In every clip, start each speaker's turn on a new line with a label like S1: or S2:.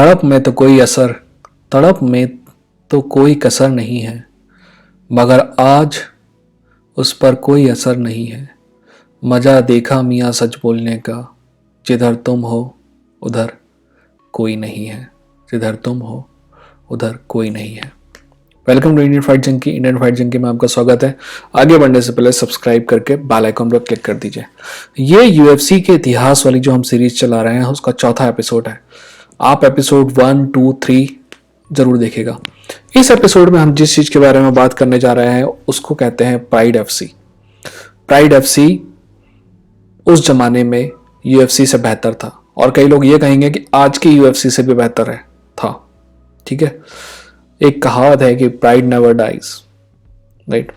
S1: तड़प में तो कोई असर, तड़प में तो कोई कसर नहीं है, मगर आज उस पर कोई असर नहीं है। मजा देखा मियाँ सच बोलने का, जिधर तुम हो उधर कोई नहीं है, जिधर तुम हो उधर कोई नहीं है। Welcome to Indian fight junkie. Indian fight junkie में आपका स्वागत है। आगे बढ़ने से पहले सब्सक्राइब करके बेल आइकन पर क्लिक कर दीजिए। ये यूएफसी के इतिहास वाली जो हम सीरीज चला रहे हैं उसका चौथा एपिसोड है। आप एपिसोड 1, 2, 3 जरूर देखेगा। इस एपिसोड में हम जिस चीज के बारे में बात करने जा रहे हैं उसको कहते हैं प्राइड एफसी। प्राइड एफसी उस जमाने में यूएफसी से बेहतर था, और कई लोग ये कहेंगे कि आज की यूएफसी से भी बेहतर है था। ठीक है, एक कहावत है कि प्राइड नेवर डाइज, राइट।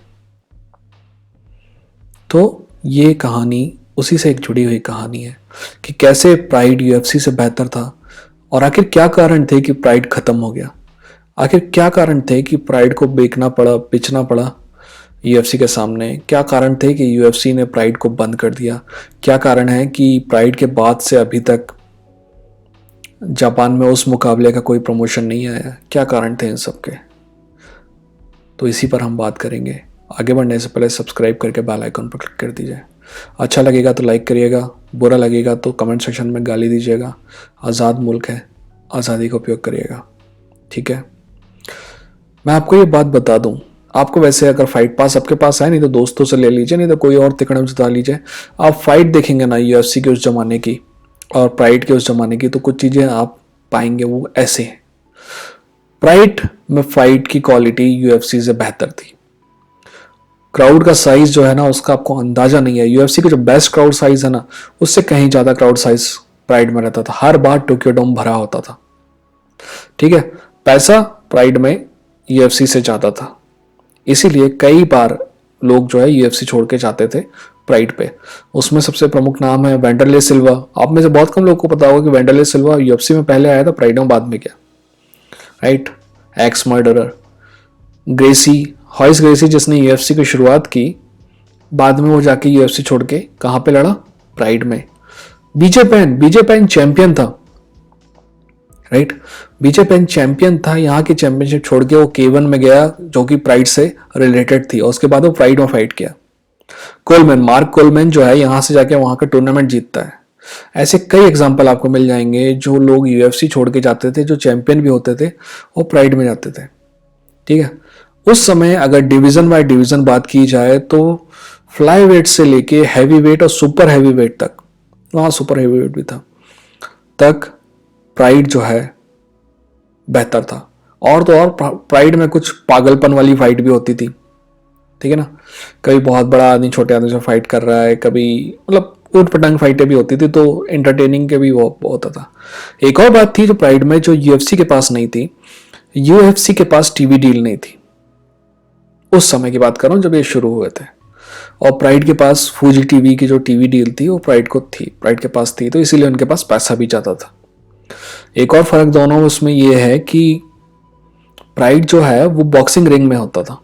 S1: तो ये कहानी उसी से एक जुड़ी हुई कहानी है कि कैसे प्राइड यूएफसी से बेहतर था, और आखिर क्या कारण थे कि प्राइड खत्म हो गया। आखिर क्या कारण थे कि प्राइड को बेचना पड़ा यूएफसी के सामने। क्या कारण थे कि यूएफसी ने प्राइड को बंद कर दिया। क्या कारण है कि प्राइड के बाद से अभी तक जापान में उस मुकाबले का कोई प्रमोशन नहीं आया। क्या कारण थे इन सब के, तो इसी पर हम बात करेंगे। आगे बढ़ने से पहले सब्सक्राइब करके बेल आइकन पर क्लिक कर दीजिए। अच्छा लगेगा तो लाइक करिएगा, बुरा लगेगा तो कमेंट सेक्शन में गाली दीजिएगा। आज़ाद मुल्क है, आज़ादी का उपयोग करिएगा, ठीक है। मैं आपको ये बात बता दूं, आपको वैसे अगर फाइट पास आपके पास है, नहीं तो दोस्तों से ले लीजिए, नहीं तो कोई और तिकड़म जिता लीजिए। आप फाइट देखेंगे ना यूएफसी के उस जमाने की और प्राइड के उस जमाने की, तो कुछ चीज़ें आप पाएंगे वो ऐसे हैं। प्राइड में फाइट की क्वालिटी यूएफसी से बेहतर थी। क्राउड का साइज जो है ना उसका आपको अंदाजा नहीं है। यूएफसी का जो बेस्ट क्राउड साइज है ना उससे कहीं ज्यादा क्राउड साइज प्राइड में रहता था। हर बार टोक्यो डोम भरा होता था, ठीक है। पैसा प्राइड में यूएफसी से ज्यादा था, इसीलिए कई बार लोग जो है यूएफसी छोड़ के जाते थे प्राइड पे। उसमें सबसे प्रमुख नाम है वेंडरले सिल्वा। आप में से बहुत कम लोगों को पता होगा कि वेंडरले सिल्वा यूएफसी में पहले आया था, प्राइड में बाद में गया, right. Ex murderer Gracie, Royce Gracie, जिसने यूएफसी की शुरुआत की, बाद में वो जाके यूएफसी छोड़ के कहां पे लड़ा, प्राइड में। बीजे पेन चैंपियन था, राइट। बीजे पेन चैंपियन था, यहाँ की चैंपियनशिप छोड़ के वो K1 में गया जो कि प्राइड से रिलेटेड थी, और उसके बाद वो प्राइड में फाइट किया। कोलमैन, मार्क कोलमैन जो है यहाँ से जाके वहां का टूर्नामेंट जीतता है। ऐसे कई एग्जांपल आपको मिल जाएंगे जो लोग यूएफसी छोड़ के जाते थे, जो चैंपियन भी होते थे, वो प्राइड में जाते थे, ठीक है। उस समय अगर डिवीजन बाय डिवीजन बात की जाए तो फ्लाई वेट से लेके हैवी वेट और सुपर हैवी वेट तक, वहां सुपर हैवी वेट भी था, तक प्राइड जो है बेहतर था। और तो और प्राइड में कुछ पागलपन वाली फाइट भी होती थी, ठीक है ना। कभी बहुत बड़ा आदमी छोटे आदमी से फाइट कर रहा है, कभी मतलब ऊट पटांग फाइटें भी होती थी, तो एंटरटेनिंग के भी वो होता था। एक और बात थी जो प्राइड में, जो यूएफसी के पास नहीं थी। यूएफसी के पास टीवी डील नहीं थी। उस समय की बात कर रहा हूं जब ये शुरू हुए थे। और प्राइड के पास फूजी टीवी की जो टीवी डील थी वो प्राइड को थी, प्राइड के पास थी, तो इसीलिए उनके पास पैसा भी ज्यादा था। एक और फर्क दोनों उसमें ये है कि प्राइड जो है वो बॉक्सिंग रिंग में होता था,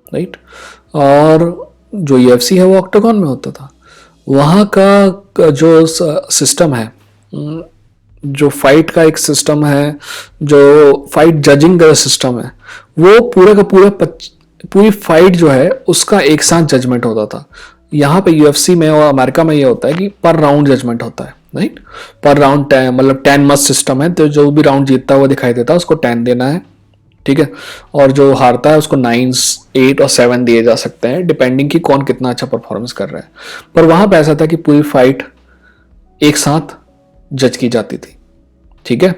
S1: राइट, और जो यूएफसी है वो ऑक्टागन में होता था। वहाँ का जो सिस्टम है, जो फाइट का एक सिस्टम है, जो फाइट जजिंग का सिस्टम है, वो पूरे का पूरा पूरी फाइट जो है उसका एक साथ जजमेंट होता था। यहाँ पे यूएफसी में और अमेरिका में ये होता है कि पर राउंड जजमेंट होता है, राइट। पर राउंड मतलब 10 मस्ट सिस्टम है, तो जो भी राउंड जीतता है वो दिखाई देता है, उसको 10 देना है, ठीक है। और जो हारता है उसको 9, 8 और 7 दिए जा सकते हैं, डिपेंडिंग कि कौन कितना अच्छा परफॉर्मेंस कर रहा है। पर वहां पे ऐसा था कि पूरी फाइट एक साथ जज की जाती थी, ठीक है।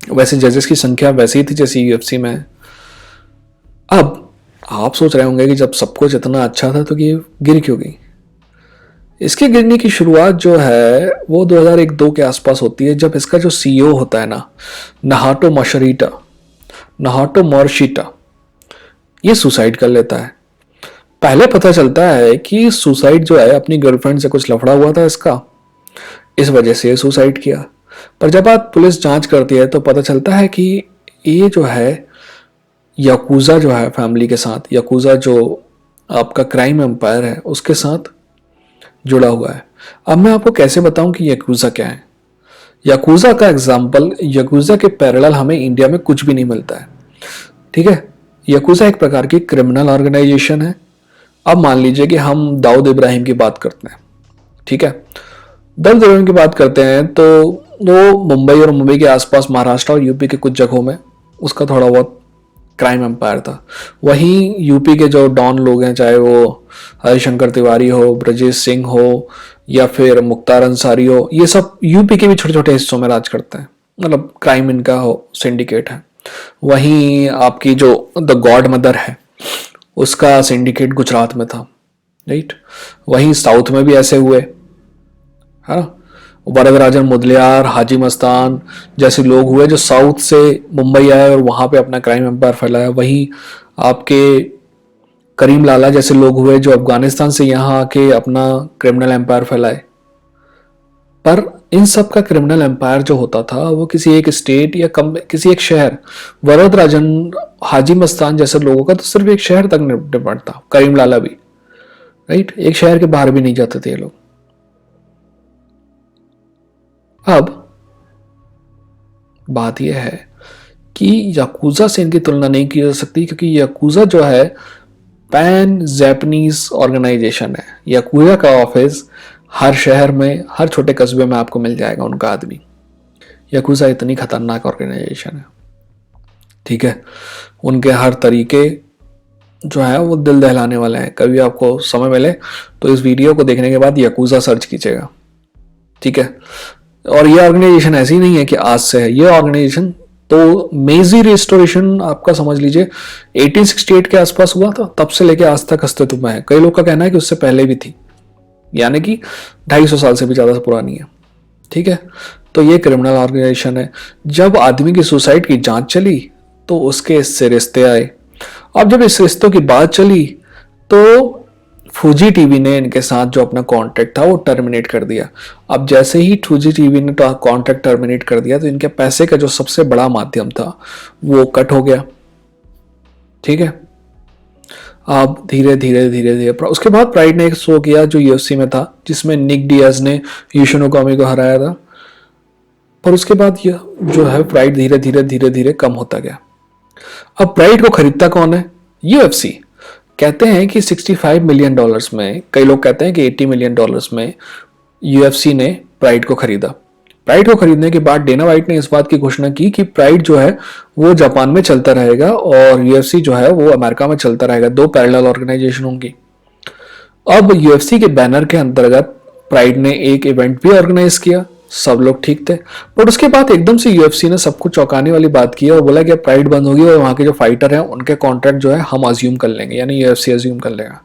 S1: वैसे जजेस की संख्या वैसी ही थी जैसी यूएफसी में है। अब आप सोच रहे होंगे कि जब सब कुछ इतना अच्छा था तो ये गिर क्यों गई। इसके गिरने की शुरुआत जो है वो 2001-2 के आसपास होती है, जब इसका जो सीईओ होता है ना, नहाटो मोरिशिटा, ये सुसाइड कर लेता है। पहले पता चलता है कि सुसाइड जो है अपनी गर्लफ्रेंड से कुछ लफड़ा हुआ था इसका, इस वजह से सुसाइड किया। पर जब आप पुलिस जांच करती है तो पता चलता है कि ये जो है याकूजा जो है फैमिली के साथ, याकूजा जो आपका क्राइम एम्पायर है उसके साथ जुड़ा हुआ है। अब मैं आपको कैसे बताऊं कि याकूजा क्या है। याकूजा का एग्जाम्पल, याकूजा के पैरेलल हमें इंडिया में कुछ भी नहीं मिलता है। ठीक है, याकूजा एक प्रकार की क्रिमिनल ऑर्गेनाइजेशन है। अब मान लीजिए कि हम दाऊद इब्राहिम की बात करते हैं। ठीक है, दाऊद इब्राहिम की बात करते हैं तो वो मुंबई और मुंबई के आसपास महाराष्ट्र और यूपी के कुछ जगहों में उसका थोड़ा बहुत क्राइम एम्पायर था। वहीं यूपी के जो डॉन लोग हैं, चाहे वो हरिशंकर तिवारी हो, ब्रजेश सिंह हो या फिर मुख्तार अंसारी हो, ये सब यूपी के भी छोटे छोटे हिस्सों में राज करते हैं, मतलब क्राइम इनका हो सिंडिकेट है। वहीं आपकी जो द गॉड मदर है उसका सिंडिकेट गुजरात में था, राइट। वहीं साउथ में भी ऐसे हुए, है ना। वरदराजन मुदलियार, हाजी मस्तान जैसे लोग हुए जो साउथ से मुंबई आए और वहां पे अपना क्राइम एम्पायर फैलाया। वहीं आपके करीम लाला जैसे लोग हुए जो अफगानिस्तान से यहाँ आके अपना क्रिमिनल एम्पायर फैलाए। पर इन सब का क्रिमिनल एम्पायर जो होता था वो किसी एक स्टेट या किसी एक शहर, वरदराजन, हाजी मस्तान जैसे लोगों का तो सिर्फ एक शहर तक डिपेंड था, करीम लाला भी, राइट। एक शहर के बाहर भी नहीं जाते थे ये लोग। अब बात यह है कि याकूजा से इनकी तुलना नहीं की जा सकती, क्योंकि याकूजा जो है पैन जैपनीज ऑर्गेनाइजेशन है। याकूजा का ऑफिस हर शहर में, हर छोटे कस्बे में आपको मिल जाएगा उनका आदमी। याकूजा इतनी खतरनाक ऑर्गेनाइजेशन है, ठीक है। उनके हर तरीके जो है वो दिल दहलाने वाले हैं। कभी आपको समय मिले तो इस वीडियो को देखने के बाद याकूजा सर्च कीजिएगा, ठीक है। और ये ऑर्गेनाइजेशन ऐसी नहीं है कि आज से है, ये ऑर्गेनाइजेशन तो मेजी रिस्टोरेशन आपका समझ लीजिए 1868 के आसपास हुआ था, तब से लेके आज तक अस्तित्व में है। कई लोग का कहना है कि उससे पहले भी थी, यानी कि 250 साल से भी ज्यादा पुरानी है, ठीक है। तो ये क्रिमिनल ऑर्गेनाइजेशन है। जब आदमी की सुसाइड की जांच चली तो उसके इससे रिश्ते आए। अब जब इस रिश्तों की बात चली तो फूजी टीवी ने इनके साथ जो अपना कॉन्ट्रैक्ट था वो टर्मिनेट कर दिया। अब जैसे ही फूजी टीवी ने कॉन्ट्रैक्ट टर्मिनेट कर दिया तो इनके पैसे का जो सबसे बड़ा माध्यम था वो कट हो गया, ठीक है। अब धीरे धीरे धीरे धीरे उसके बाद प्राइड ने एक शो किया जो यूएफसी में था, जिसमें निक डियाज ने यूशिनोगामी को हराया था। पर उसके बाद यह जो है प्राइड धीरे धीरे धीरे धीरे कम होता गया। अब प्राइड को खरीदता कौन है? यूएफसी। कहते हैं कि $65 मिलियन में, कई लोग कहते हैं कि $80 मिलियन में यूएफसी ने प्राइड को खरीदा। प्राइड को खरीदने के बाद डेना वाइट ने इस बात की घोषणा की कि प्राइड जो है वो जापान में चलता रहेगा और यूएफसी जो है वो अमेरिका में चलता रहेगा, दो पैरेलल ऑर्गेनाइजेशन होंगी। अब यूएफसी के बैनर के अंतर्गत प्राइड ने एक इवेंट भी ऑर्गेनाइज किया, सब लोग ठीक थे। बट उसके बाद एकदम से यूएफसी ने सबको चौंकाने वाली बात की और बोला कि प्राइड बंद होगी और वहां के जो फाइटर हैं उनके कॉन्ट्रैक्ट जो है हम अज्यूम कर लेंगे, यानी यूएफसी अज्यूम कर लेगा।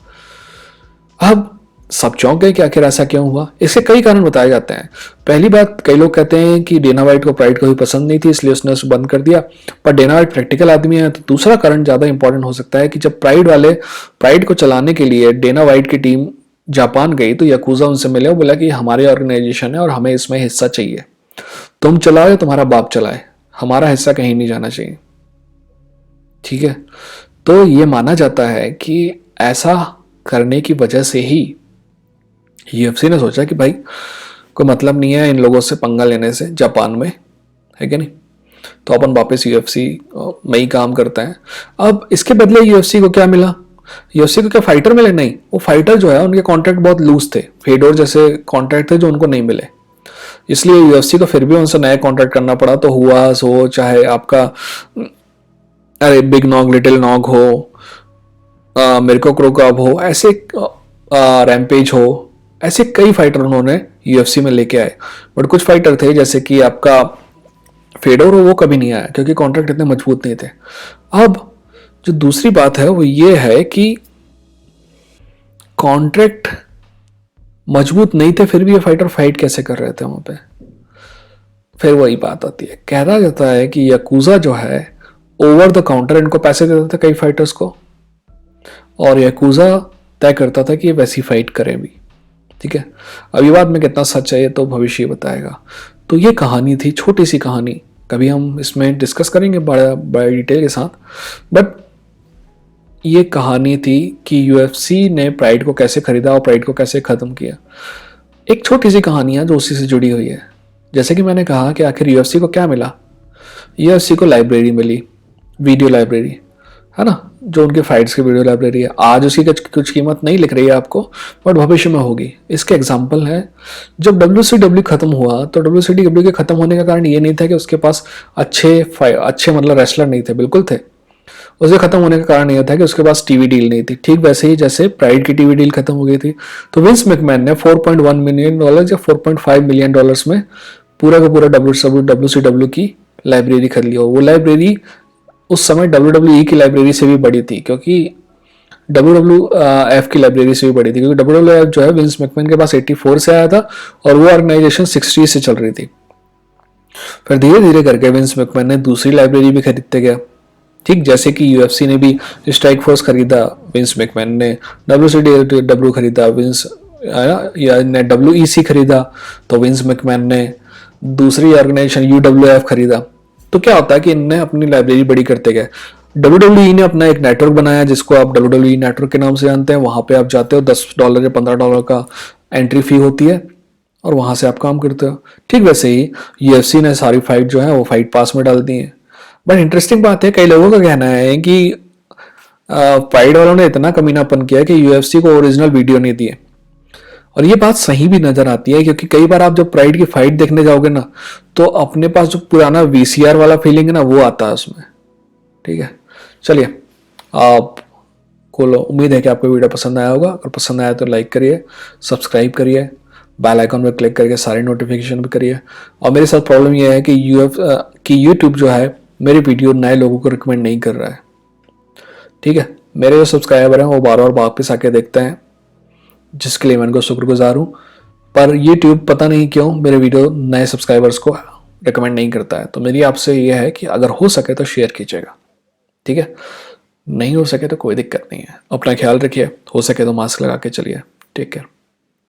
S1: अब सब चौंक गए कि आखिर ऐसा क्यों हुआ। इसके कई कारण बताए जाते हैं। पहली बात, कई लोग कहते हैं कि डेना वाइट को प्राइड कभी पसंद नहीं थी इसलिए उसने उसे बंद कर दिया, पर डेना वाइट प्रैक्टिकल आदमी है। तो दूसरा कारण ज्यादा इंपॉर्टेंट हो सकता है कि जब प्राइड को चलाने के लिए डेना वाइट की टीम जापान गई तो याकूजा उनसे मिले और बोला कि हमारी ऑर्गेनाइजेशन है और हमें इसमें हिस्सा चाहिए, तुम चलाओ या तुम्हारा बाप चलाए, हमारा हिस्सा कहीं नहीं जाना चाहिए, ठीक है। तो ये माना जाता है कि ऐसा करने की वजह से ही यूएफसी ने सोचा कि भाई कोई मतलब नहीं है इन लोगों से पंगा लेने से जापान में, है कि नहीं, तो अपन वापस यूएफसी में ही काम करते हैं। अब इसके बदले यूएफसी को क्या मिला? यूएफसी को क्या फाइटर मिले? नहीं, वो फाइटर जो है उनके कॉन्ट्रैक्ट बहुत लूज थे, फेडोर जैसे कॉन्ट्रैक्ट थे जो उनको नहीं मिले, इसलिए यूएफसी को फिर भी उनसे नया कॉन्ट्रैक्ट करना पड़ा। तो हुआ हो चाहे आपका अरे बिग नॉग, लिटिल नॉग हो, मिर्को क्रोकॉब हो, ऐसे रैम्पेज हो, ऐसे कई फाइटर उन्होंने यूएफसी में लेके आए। बट कुछ फाइटर थे जैसे कि आपका फेडोर हो, वो कभी नहीं आया क्योंकि कॉन्ट्रैक्ट इतने मजबूत नहीं थे। अब जो दूसरी बात है वो ये है कि कॉन्ट्रैक्ट मजबूत नहीं थे फिर भी ये फाइटर फाइट कैसे कर रहे थे वहां पे। फिर वही बात आती है, कहना जाता है कि याकूजा जो है ओवर द काउंटर इनको पैसे देता था कई फाइटर्स को, और याकूजा तय करता था कि ये वैसी फाइट करें भी, ठीक है। अब ये बात में कितना सच है ये तो भविष्य बताएगा। तो ये कहानी थी, छोटी सी कहानी, कभी हम इसमें डिस्कस करेंगे बड़ा डिटेल के साथ। बट ये कहानी थी कि यूएफसी ने प्राइड को कैसे खरीदा और प्राइड को कैसे खत्म किया। एक छोटी सी कहानी है जो उसी से जुड़ी हुई है। जैसे कि मैंने कहा कि आखिर यूएफसी को क्या मिला, यूएफसी को लाइब्रेरी मिली, वीडियो लाइब्रेरी, है ना, जो उनके फाइट्स की वीडियो लाइब्रेरी है। आज उसकी कुछ कीमत नहीं लिख रही है आपको, बट भविष्य में होगी। इसके एग्जाम्पल है, जब WCW खत्म हुआ तो WCW के खत्म होने का कारण ये नहीं था कि उसके पास अच्छे मतलब रेसलर नहीं थे, बिल्कुल थे। उसके खत्म होने का कारण यह था कि उसके पास टीवी डील नहीं थी। ठीक वैसे ही जैसे प्राइड की टीवी डील खत्म हो गई थी, तो विंस मैकमैन ने $4.1 मिलियन या $4.5 मिलियन में पूरा का पूरा WCW की लाइब्रेरी खरीद लिया। वो लाइब्रेरी उस समय WWE की लाइब्रेरी से भी बड़ी थी, क्योंकि WWF की लाइब्रेरी से भी बड़ी थी, क्योंकि WWF जो है विंस मैकमैन के पास 84 से आया था और वो ऑर्गेनाइजेशन 60 से चल रही थी। फिर धीरे धीरे करके विंस मैकमैन ने दूसरी लाइब्रेरी भी खरीदते गया। ठीक जैसे कि यूएफसी ने भी स्ट्राइक फोर्स खरीदा, विंस मैकमैन ने WCW खरीदा, विंस या ने WEC खरीदा, तो विंस मैकमैन ने दूसरी ऑर्गेनाइजेशन UWF खरीदा। तो क्या होता है कि इनने अपनी लाइब्रेरी बड़ी करते गए। WWE ने अपना एक नेटवर्क बनाया जिसको आप WWE नेटवर्क के नाम से जानते हैं। वहां पे आप जाते हो, $10 या $15 का एंट्री फी होती है और वहां से आप काम करते हो। ठीक वैसे ही यूएफसी ने सारी फाइट जो है वो फाइट पास में डाल दी है। बट इंटरेस्टिंग बात है, कई लोगों का कहना है कि फाइट वालों ने इतना कमीनापन किया कि यूएफसी को ओरिजिनल वीडियो नहीं दिए। और ये बात सही भी नजर आती है, क्योंकि कई बार आप जब प्राइड की फाइट देखने जाओगे ना, तो अपने पास जो पुराना VCR वाला फीलिंग है ना, वो आता है उसमें। ठीक है, चलिए, आप को उम्मीद है कि आपको वीडियो पसंद आया होगा। अगर पसंद आया तो लाइक करिए, सब्सक्राइब करिए, बेल आइकन पर क्लिक करके सारे नोटिफिकेशन भी करिए। और मेरे साथ प्रॉब्लम यह है कि यूट्यूब जो है मेरी वीडियो नए लोगों को रिकमेंड नहीं कर रहा है। ठीक है, मेरे जो सब्सक्राइबर हैं वो बार बार वापस आके देखते हैं, जिसके लिए मैं उनको शुक्रगुजार हूँ। पर यूट्यूब पता नहीं क्यों मेरे वीडियो नए सब्सक्राइबर्स को रिकमेंड नहीं करता है। तो मेरी आपसे यह है कि अगर हो सके तो शेयर कीजिएगा। ठीक है, नहीं हो सके तो कोई दिक्कत नहीं है। अपना ख्याल रखिए, हो सके तो मास्क लगा के चलिए। Take care.